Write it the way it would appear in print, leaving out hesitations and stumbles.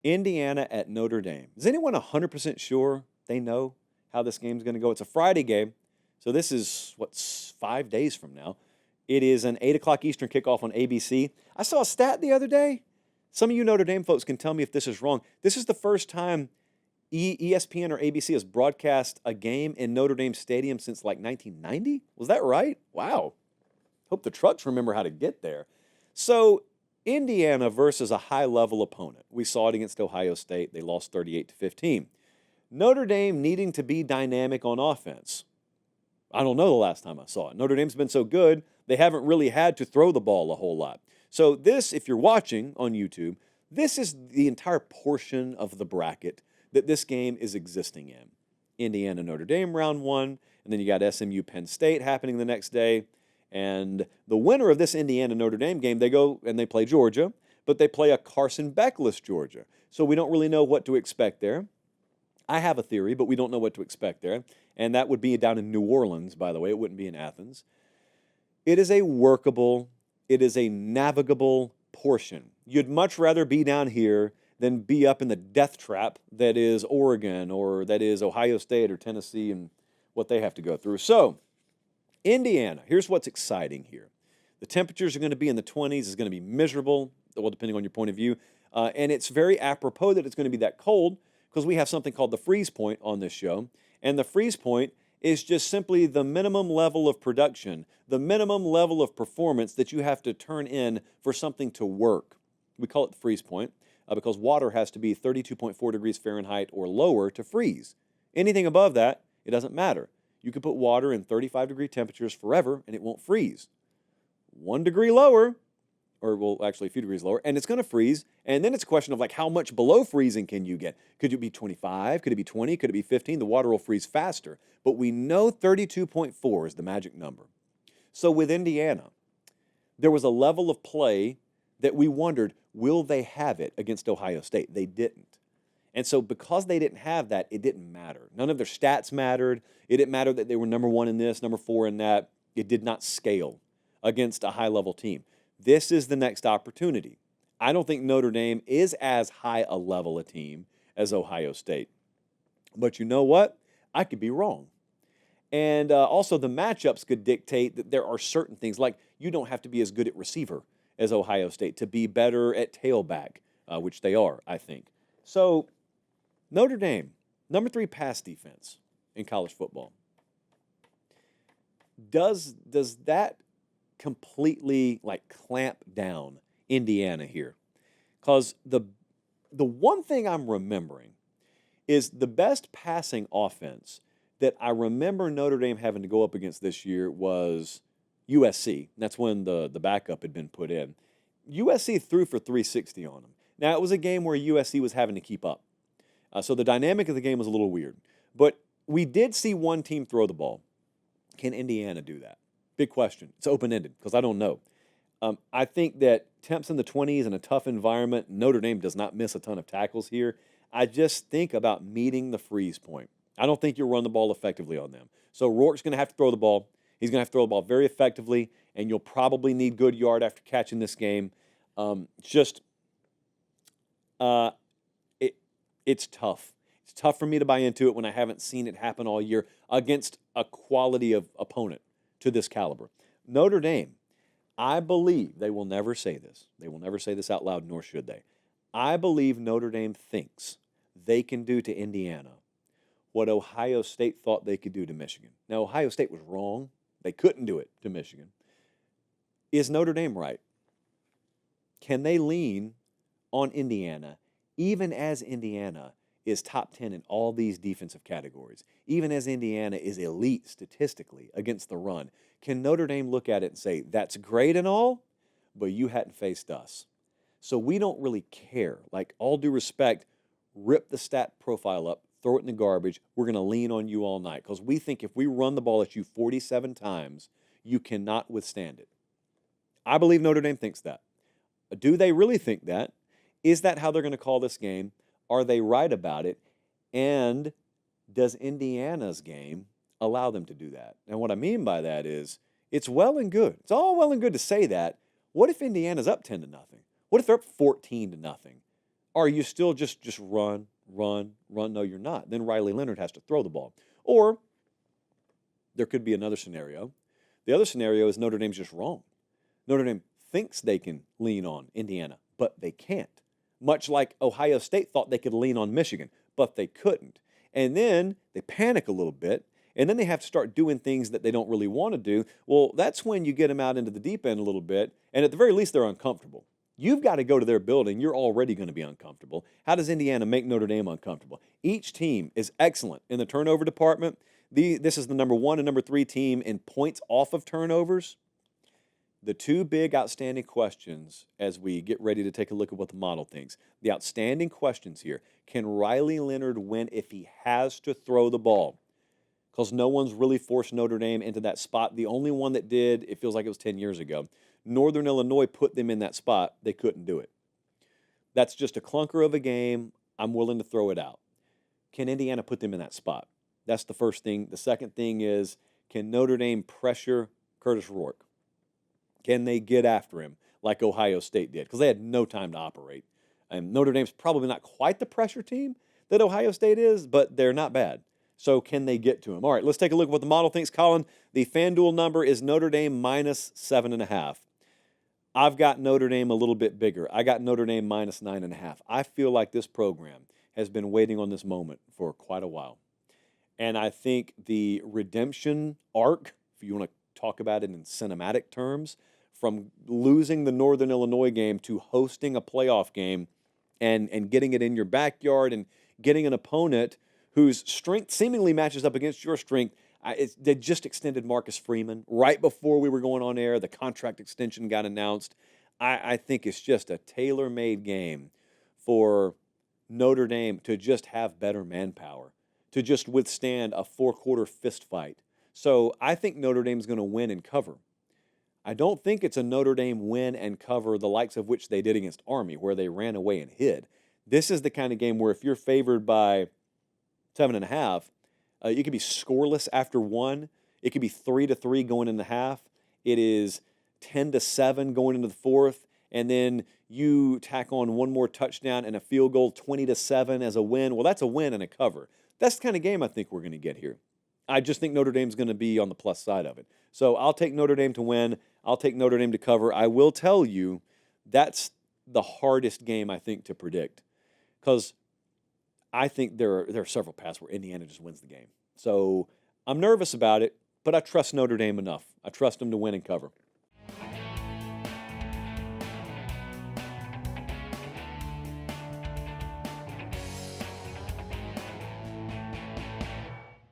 Indiana at Notre Dame. Is anyone 100% sure they know how this game's going to go? It's a Friday game, so this is, what's 5 days from now. It is an 8 o'clock Eastern kickoff on ABC. I saw a stat the other day. Some of you Notre Dame folks can tell me if this is wrong. This is the first time ESPN or ABC has broadcast a game in Notre Dame Stadium since like 1990. Was that right? Wow. Hope the trucks remember how to get there. So Indiana versus a high-level opponent. We saw it against Ohio State. They lost 38-15. Notre Dame needing to be dynamic on offense. I don't know the last time I saw it. Notre Dame's been so good, they haven't really had to throw the ball a whole lot. So this, if you're watching on YouTube, this is the entire portion of the bracket that this game is existing in. Indiana, Notre Dame, round one, and then you got SMU, Penn State happening the next day. And the winner of this Indiana-Notre Dame game, they go and they play Georgia, but they play a Carson Beckless Georgia. So we don't really know what to expect there. I have a theory, but we don't know what to expect there. And that would be down in New Orleans, by the way. It wouldn't be in Athens. It is a workable, it is a navigable portion. You'd much rather be down here than be up in the death trap that is Oregon or that is Ohio State or Tennessee and what they have to go through. So, Indiana, here's what's exciting here. The temperatures are going to be in the 20s. It's going to be miserable, well, depending on your point of view. And it's very apropos that it's going to be that cold because we have something called the freeze point on this show. And the freeze point is just simply the minimum level of production, the minimum level of performance that you have to turn in for something to work. We call it the freeze point because water has to be 32.4 degrees Fahrenheit or lower to freeze. Anything above that, it doesn't matter. You can put water in 35-degree temperatures forever, and it won't freeze. 1 degree lower, or well, actually a few degrees lower, and it's going to freeze. And then it's a question of like how much below freezing can you get? Could it be 25? Could it be 20? Could it be 15? The water will freeze faster. But we know 32.4 is the magic number. So with Indiana, there was a level of play that we wondered, will they have it against Ohio State? They didn't. And so because they didn't have that, it didn't matter. None of their stats mattered. It didn't matter that they were number 1 in this, number 4 in that. It did not scale against a high-level team. This is the next opportunity. I don't think Notre Dame is as high a level a team as Ohio State. But you know what? I could be wrong. And also the matchups could dictate that there are certain things, like you don't have to be as good at receiver as Ohio State to be better at tailback, which they are, I think. So Notre Dame, number 3 pass defense in college football. Does that completely like clamp down Indiana here? Because the one thing I'm remembering is the best passing offense that I remember Notre Dame having to go up against this year was USC. That's when the backup had been put in. USC threw for 360 on them. Now, it was a game where USC was having to keep up. So the dynamic of the game was a little weird. But we did see one team throw the ball. Can Indiana do that? Big question. It's open-ended because I don't know. I think that temps in the 20s in a tough environment, Notre Dame does not miss a ton of tackles here. I just think about meeting the freeze point. I don't think you'll run the ball effectively on them. So Rourke's going to have to throw the ball. He's going to have to throw the ball very effectively, and you'll probably need good yard after catching this game. It's tough. It's tough for me to buy into it when I haven't seen it happen all year against a quality of opponent to this caliber. Notre Dame, I believe, they will never say this. They will never say this out loud, nor should they. I believe Notre Dame thinks they can do to Indiana what Ohio State thought they could do to Michigan. Now, Ohio State was wrong. They couldn't do it to Michigan. Is Notre Dame right? Can they lean on Indiana, even as Indiana is top 10 in all these defensive categories, even as Indiana is elite statistically against the run? Can Notre Dame look at it and say, that's great and all, but you hadn't faced us? So we don't really care. Like, all due respect, rip the stat profile up, throw it in the garbage. We're going to lean on you all night because we think if we run the ball at you 47 times, you cannot withstand it. I believe Notre Dame thinks that. Do they really think that? Is that how they're going to call this game? Are they right about it? And does Indiana's game allow them to do that? And what I mean by that is it's well and good. It's all well and good to say that. What if Indiana's up 10-0? What if they're up 14-0? Or are you still just run, run, run? No, you're not. Then Riley Leonard has to throw the ball. Or there could be another scenario. The other scenario is Notre Dame's just wrong. Notre Dame thinks they can lean on Indiana, but they can't. Much like Ohio State thought they could lean on Michigan, but they couldn't. And then they panic a little bit, and then they have to start doing things that they don't really want to do. Well, that's when you get them out into the deep end a little bit, and at the very least, they're uncomfortable. You've got to go to their building. You're already going to be uncomfortable. How does Indiana make Notre Dame uncomfortable? Each team is excellent in the turnover department. This is the number 1 and number 3 team in points off of turnovers. The two big outstanding questions as we get ready to take a look at what the model thinks. The outstanding questions here. Can Riley Leonard win if he has to throw the ball? Because no one's really forced Notre Dame into that spot. The only one that did, it feels like it was 10 years ago. Northern Illinois put them in that spot. They couldn't do it. That's just a clunker of a game. I'm willing to throw it out. Can Indiana put them in that spot? That's the first thing. The second thing is, can Notre Dame pressure Curtis Rourke? Can they get after him like Ohio State did? Because they had no time to operate. And Notre Dame's probably not quite the pressure team that Ohio State is, but they're not bad. So can they get to him? All right, let's take a look at what the model thinks. Colin, the FanDuel number is Notre Dame minus 7.5. I've got Notre Dame a little bit bigger. I got Notre Dame minus 9.5. I feel like this program has been waiting on this moment for quite a while. And I think the redemption arc, if you want to talk about it in cinematic terms, from losing the Northern Illinois game to hosting a playoff game and getting it in your backyard and getting an opponent whose strength seemingly matches up against your strength. They just extended Marcus Freeman right before we were going on air. The contract extension got announced. I think it's just a tailor-made game for Notre Dame to just have better manpower, to just withstand a 4-quarter fist fight. So I think Notre Dame's going to win and cover. I don't think it's a Notre Dame win and cover the likes of which they did against Army, where they ran away and hid. This is the kind of game where if you're favored by 7.5, you could be scoreless after 1. It could be 3-3 going into half. It is 10-7 going into the 4th, and then you tack on one more touchdown and a field goal, 20-7 as a win. Well, that's a win and a cover. That's the kind of game I think we're going to get here. I just think Notre Dame's going to be on the plus side of it. So I'll take Notre Dame to win. I'll take Notre Dame to cover. I will tell you that's the hardest game, I think, to predict, because I think there are several paths where Indiana just wins the game. So I'm nervous about it, but I trust Notre Dame enough. I trust them to win and cover.